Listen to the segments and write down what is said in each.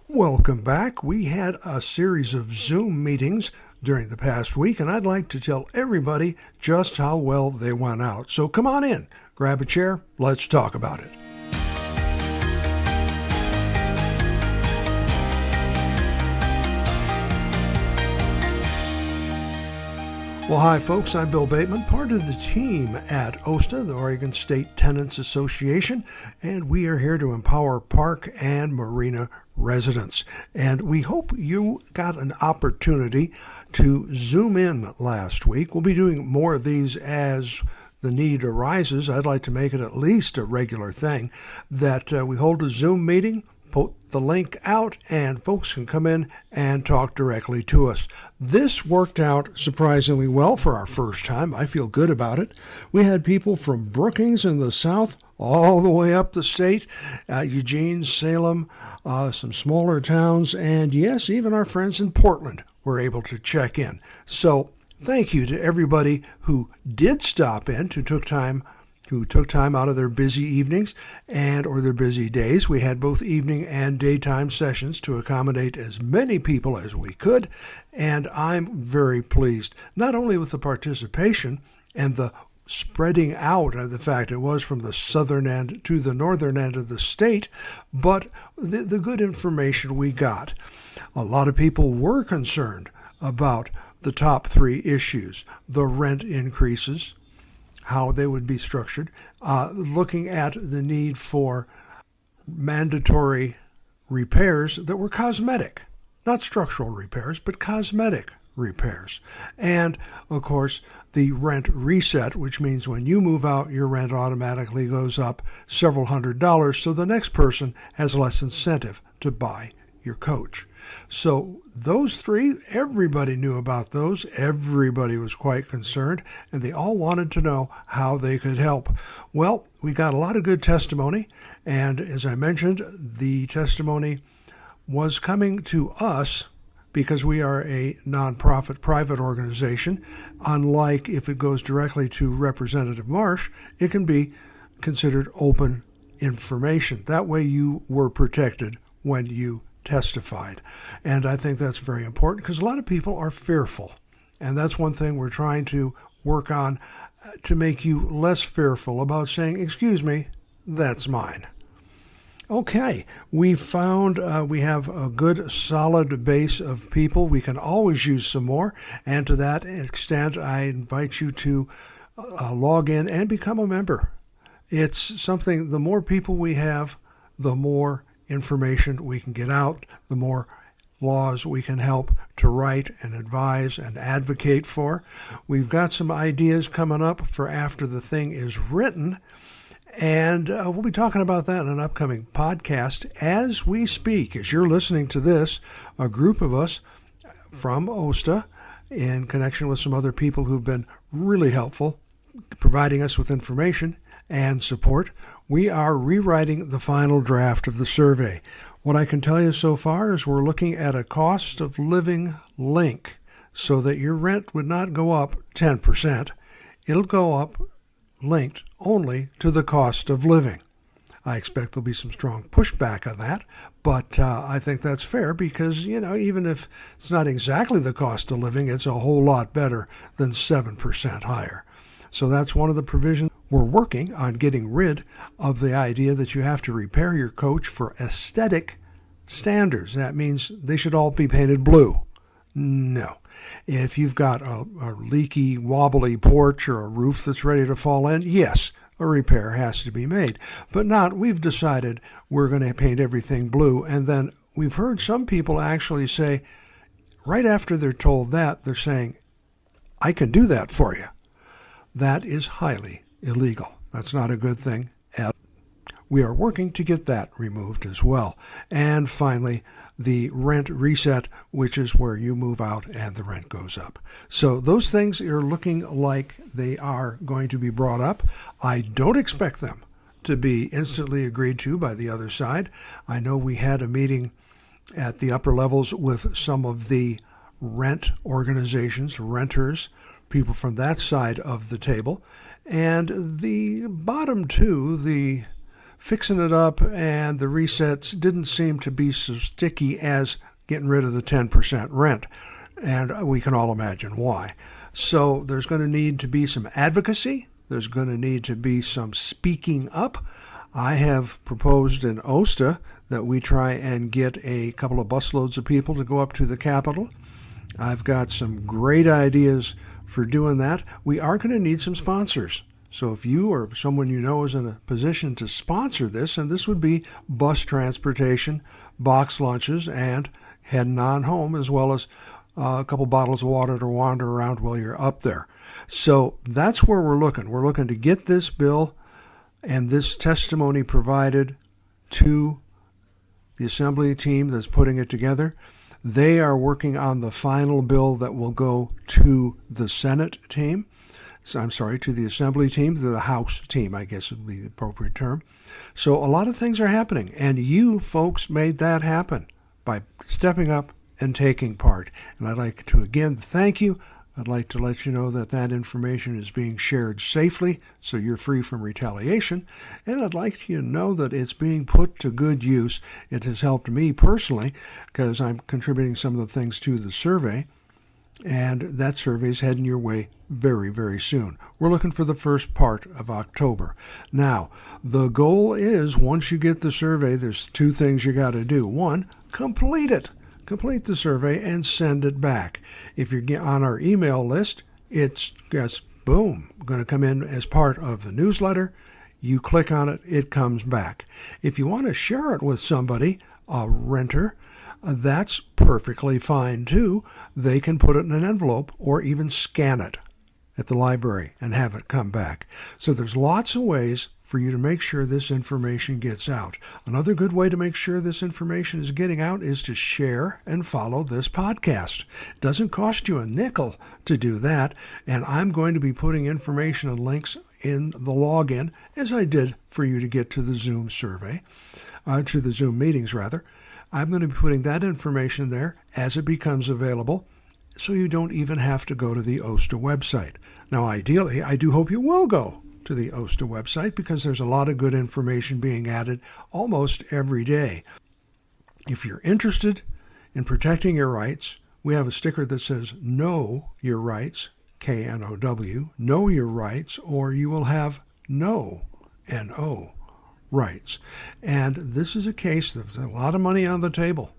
Welcome back. We had a series of Zoom meetings during the past week, and I'd like to tell everybody just how well they went out. So come on in, grab a chair, let's talk about it. Well, hi, folks. I'm Bill Bateman, part of the team at OSTA, the Oregon State Tenants Association, and we are here to empower park and marina residents. And we hope you got an opportunity to Zoom in last week. We'll be doing more of these as the need arises. I'd like to make it at least a regular thing that we hold a Zoom meeting, put the link out, and folks can come in and talk directly to us. This worked out surprisingly well for our first time. I feel good about it. We had people from Brookings in the south all the way up the state, Eugene, Salem, some smaller towns, and yes, even our friends in Portland were able to check in. So thank you to everybody who did stop in, who took time out of their busy evenings or their busy days. We had both evening and daytime sessions to accommodate as many people as we could, and I'm very pleased, not only with the participation and the spreading out of the fact it was from the southern end to the northern end of the state, but the good information we got. A lot of people were concerned about the top three issues: the rent increases, how they would be structured, looking at the need for mandatory repairs that were cosmetic, not structural repairs, but cosmetic repairs. And, of course, the rent reset, which means when you move out, your rent automatically goes up several $100s, so the next person has less incentive to buy your coach. So those three, everybody knew about those. Everybody was quite concerned, and they all wanted to know how they could help. Well, we got a lot of good testimony, and as I mentioned, the testimony was coming to us because we are a nonprofit private organization. Unlike if it goes directly to Representative Marsh, it can be considered open information. That way you were protected when you testified. And I think that's very important because a lot of people are fearful. And that's one thing we're trying to work on to make you less fearful about saying, "Excuse me, that's mine." Okay, we found we have a good solid base of people. We can always use some more. And to that extent, I invite you to log in and become a member. It's something, the more people we have, the more information we can get out, the more laws we can help to write and advise and advocate for. We've got some ideas coming up for after the thing is written, and we'll be talking about that in an upcoming podcast as we speak. As you're listening to this, a group of us from OSTA, in connection with some other people who've been really helpful, providing us with information and support, we are rewriting the final draft of the survey. What I can tell you so far is we're looking at a cost of living link so that your rent would not go up 10%. It'll go up linked only to the cost of living. I expect there'll be some strong pushback on that, but I think that's fair because, even if it's not exactly the cost of living, it's a whole lot better than 7% higher. So that's one of the provisions. We're working on getting rid of the idea that you have to repair your coach for aesthetic standards. That means they should all be painted blue. No. If you've got a leaky, wobbly porch or a roof that's ready to fall in, yes, a repair has to be made. But not, we've decided we're going to paint everything blue. And then we've heard some people actually say, right after they're told that, they're saying, "I can do that for you." That is highly illegal. That's not a good thing. We are working to get that removed as well. And finally, the rent reset, which is where you move out and the rent goes up. So those things are looking like they are going to be brought up. I don't expect them to be instantly agreed to by the other side. I know we had a meeting at the upper levels with some of the rent organizations, renters, people from that side of the table. And the bottom two, the fixing it up, and the resets didn't seem to be so sticky as getting rid of the 10% rent. And we can all imagine why. So there's going to need to be some advocacy. There's going to need to be some speaking up. I have proposed in OSTA that we try and get a couple of busloads of people to go up to the Capitol. I've got some great ideas for doing that. We are going to need some sponsors. So if you or someone you know is in a position to sponsor this, and this would be bus transportation, box lunches, and heading on home, as well as a couple bottles of water to wander around while you're up there. So that's where we're looking. We're looking to get this bill and this testimony provided to the Assembly team that's putting it together. They are working on the final bill that will go to the Senate team. To the Assembly team, to the House team, I guess would be the appropriate term. So a lot of things are happening, and you folks made that happen by stepping up and taking part. And I'd like to again thank you. I'd like to let you know that that information is being shared safely, so you're free from retaliation. And I'd like you to know that it's being put to good use. It has helped me personally because I'm contributing some of the things to the survey. And that survey is heading your way very, very soon. We're looking for the first part of October. Now, the goal is once you get the survey, there's two things you got to do. One, complete it. Complete the survey and send it back. If you're on our email list, it's just boom, going to come in as part of the newsletter. You click on it, it comes back. If you want to share it with somebody, a renter, that's perfectly fine too. They can put it in an envelope or even scan it at the library and have it come back. So there's lots of ways for you to make sure this information gets out. Another good way to make sure this information is getting out is to share and follow this podcast. It doesn't cost you a nickel to do that, and I'm going to be putting information and links in the login, as I did for you to get to the Zoom survey, to the Zoom meetings rather. I'm going to be putting that information there as it becomes available, so you don't even have to go to the OSTA website. Now, ideally, I do hope you will go to the OSTA website because there's a lot of good information being added almost every day. If you're interested in protecting your rights, we have a sticker that says Know Your Rights, K-N-O-W, Know Your Rights, or you will have no, N-O, rights. And this is a case there's a lot of money on the table.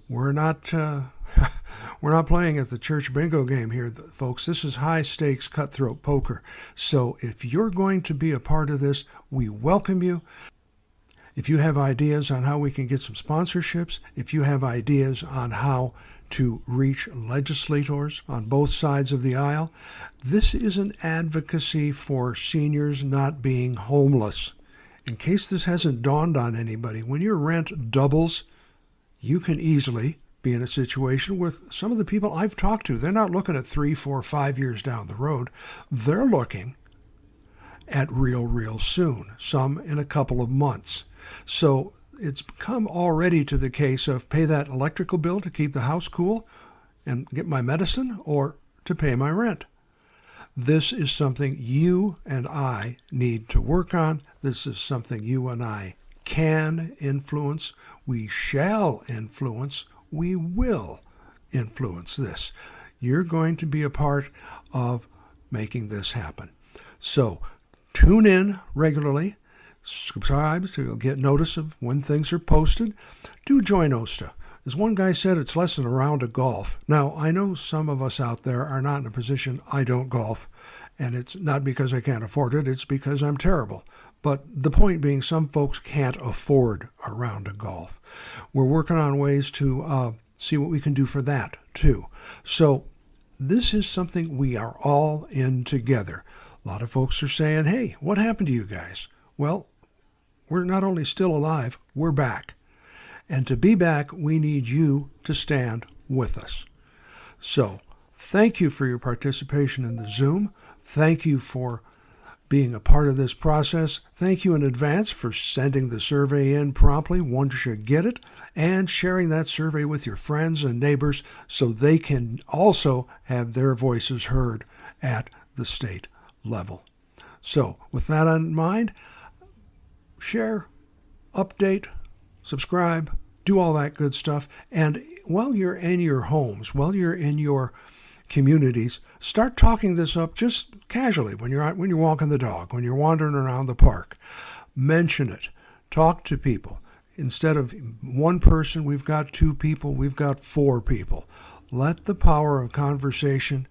We're not playing at the church bingo game here, folks. This is high-stakes cutthroat poker. So if you're going to be a part of this, we welcome you. If you have ideas on how we can get some sponsorships, if you have ideas on how to reach legislators on both sides of the aisle, this is an advocacy for seniors not being homeless. In case this hasn't dawned on anybody, when your rent doubles, you can easily be in a situation with some of the people I've talked to. They're not looking at 3, 4, 5 years down the road. They're looking at real soon, some in a couple of months. So it's come already to the case of pay that electrical bill to keep the house cool and get my medicine or to pay my rent. This is something you and I need to work on. This is something you and I can influence. We shall influence. We will influence this. You're going to be a part of making this happen. So tune in regularly. Subscribe so you'll get notice of when things are posted. Do join OSTA. As one guy said, it's less than a round of golf. Now, I know some of us out there are not in a position, I don't golf, and it's not because I can't afford it, it's because I'm terrible. But the point being, some folks can't afford a round of golf. We're working on ways to see what we can do for that, too. So this is something we are all in together. A lot of folks are saying, hey, what happened to you guys? Well, we're not only still alive, we're back. And to be back, we need you to stand with us. So thank you for your participation in the Zoom. Thank you for being a part of this process. Thank you in advance for sending the survey in promptly once you get it and sharing that survey with your friends and neighbors so they can also have their voices heard at the state level. So with that in mind, share, update, subscribe, do all that good stuff. And while you're in your homes, while you're in your communities, start talking this up just casually when you're out, when you're walking the dog, when you're wandering around the park. Mention it. Talk to people. Instead of one person, we've got 2 people, we've got 4 people. Let the power of conversation,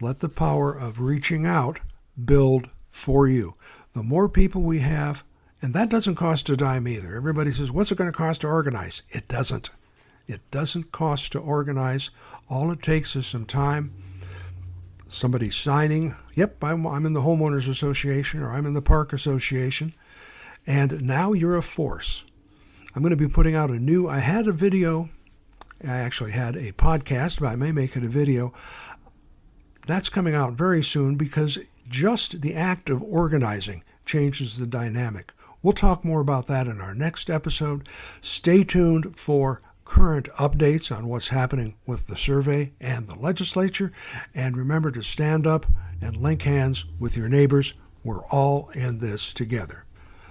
let the power of reaching out build for you. The more people we have, and that doesn't cost a dime either. Everybody says, what's it going to cost to organize? It doesn't. It doesn't cost to organize. All it takes is some time. Somebody signing, yep, I'm in the homeowners association, or I'm in the park association, and now you're a force. I'm going to be putting out I had a video, I actually had a podcast, but I may make it a video. That's coming out very soon because just the act of organizing changes the dynamic. We'll talk more about that in our next episode. Stay tuned for current updates on what's happening with the survey and the legislature. And remember to stand up and link hands with your neighbors. We're all in this together.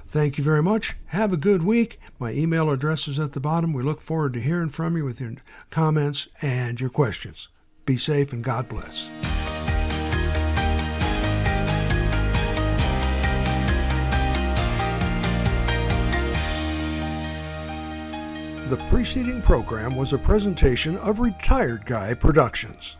Thank you very much. Have a good week. My email address is at the bottom. We look forward to hearing from you with your comments and your questions. Be safe and God bless. The preceding program was a presentation of Retired Guy Productions.